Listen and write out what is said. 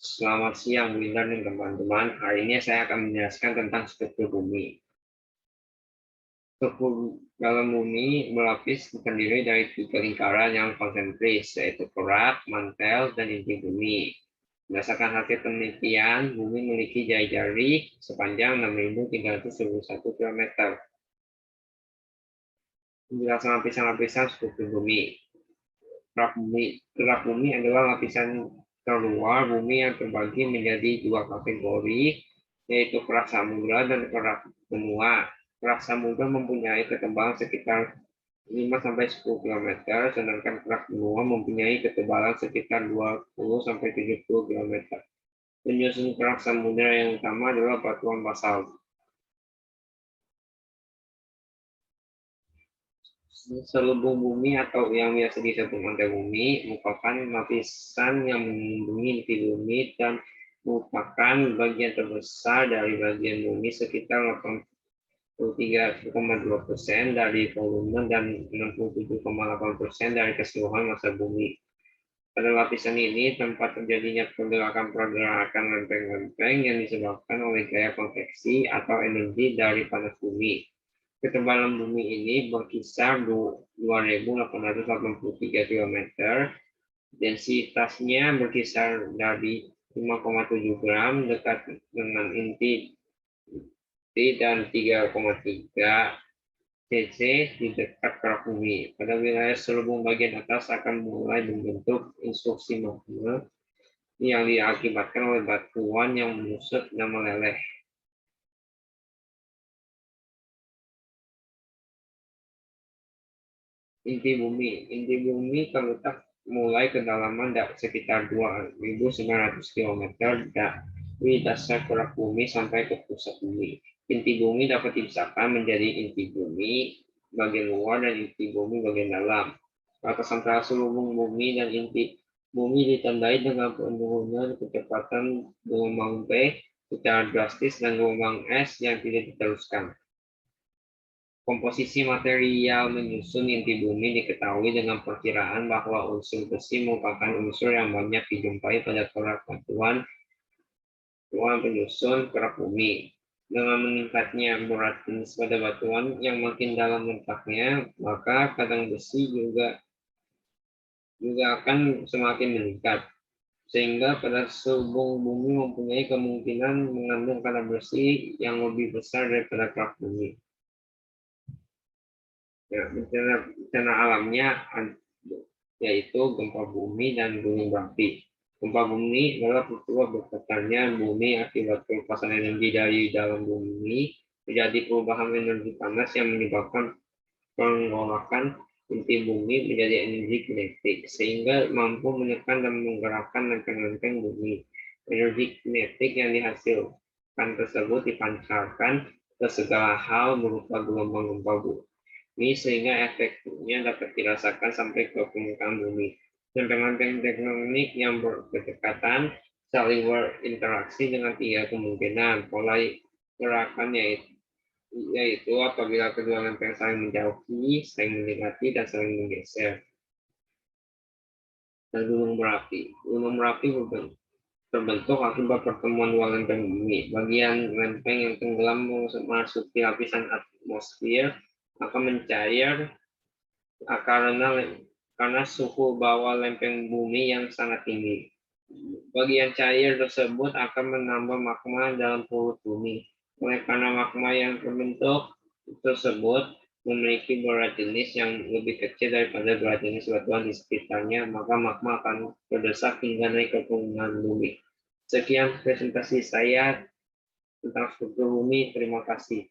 Selamat siang, Winter dan teman-teman. Hari ini saya akan menjelaskan tentang struktur bumi. Struktur dalam bumi berlapis terdiri dari 3 lingkaran yang konsentris, yaitu kerak, mantel, dan inti bumi. Berdasarkan hasil penelitian, bumi memiliki jari-jari sepanjang 6.321 km. Penjelasan lapisan-lapisan struktur bumi. Kerak bumi adalah lapisan terluar bumi yang terbagi menjadi 2 kategori, yaitu kerak samudra dan kerak benua. Kerak samudra mempunyai ketebalan sekitar 5-10 km, sedangkan kerak benua mempunyai ketebalan sekitar 20-70 km. Penyusun kerak samudra yang utama adalah batuan basalt. Selubung bumi atau yang biasa disebut mantel bumi merupakan lapisan yang melindungi inti bumi dan merupakan bagian terbesar dari bagian bumi sekitar 83,2% dari volume dan 67,8% dari keseluruhan massa bumi. Pada lapisan ini tempat terjadinya pergerakan lempeng-lempeng yang disebabkan oleh gaya konveksi atau energi dari panas bumi. Ketebalan bumi ini berkisar 2.883 km, densitasnya berkisar dari 5,7 gram dekat dengan inti dan 3,3 cc di dekat kerak bumi. Pada wilayah selubung bagian atas akan mulai membentuk instruksi magma yang diakibatkan oleh batuan yang menyusut dan meleleh. Inti bumi terletak mulai kedalaman sekitar 2.900 km dari dasar kerak bumi sampai ke pusat bumi. Inti bumi dapat dipisahkan menjadi inti bumi bagian luar dan inti bumi bagian dalam. Batas antara selubung bumi dan inti bumi ditandai dengan penurunan kecepatan gelombang P secara drastis dan gelombang S yang tidak diteruskan. Komposisi material menyusun inti bumi diketahui dengan perkiraan bahwa unsur besi merupakan unsur yang banyak dijumpai pada kerak batuan penyusun kerak bumi. Dengan meningkatnya berat jenis pada batuan yang makin dalam letaknya, maka kadar besi juga akan semakin meningkat. Sehingga pada selubung bumi mempunyai kemungkinan mengandung kadar besi yang lebih besar daripada kerak bumi. Ya, bencana alamnya yaitu gempa bumi dan gunung berapi. Gempa bumi adalah peristiwa berputarnya bumi akibat pelepasan energi dari dalam bumi, terjadi perubahan energi panas yang menyebabkan penggolakan inti bumi menjadi energi kinetik, sehingga mampu menekan dan menggerakkan lempeng-lempeng bumi. Energi kinetik yang dihasilkan tersebut dipancarkan ke segala hal berupa gelombang gempa bumi. Ini sehingga efeknya dapat dirasakan sampai ke permukaan bumi. Lempeng-lempeng tektonik yang berdekatan saling berinteraksi dengan 3 kemungkinan. Pola gerakan yaitu apabila kedua lempeng saling menjauhi, saling mendekati, dan saling menggeser. Dan gunung berapi. Gunung berapi terbentuk akibat pertemuan 2 lempeng bumi. Bagian lempeng yang tenggelam memasuki lapisan atmosfer akan mencair karena suhu bawah lempeng bumi yang sangat tinggi. Bagian cair tersebut akan menambah magma dalam perut bumi. Oleh karena magma yang terbentuk tersebut memiliki berat jenis yang lebih kecil daripada berat jenis batuan di sekitarnya, maka magma akan berdesak hingga naik ke permukaan bumi. Sekian presentasi saya tentang struktur bumi. Terima kasih.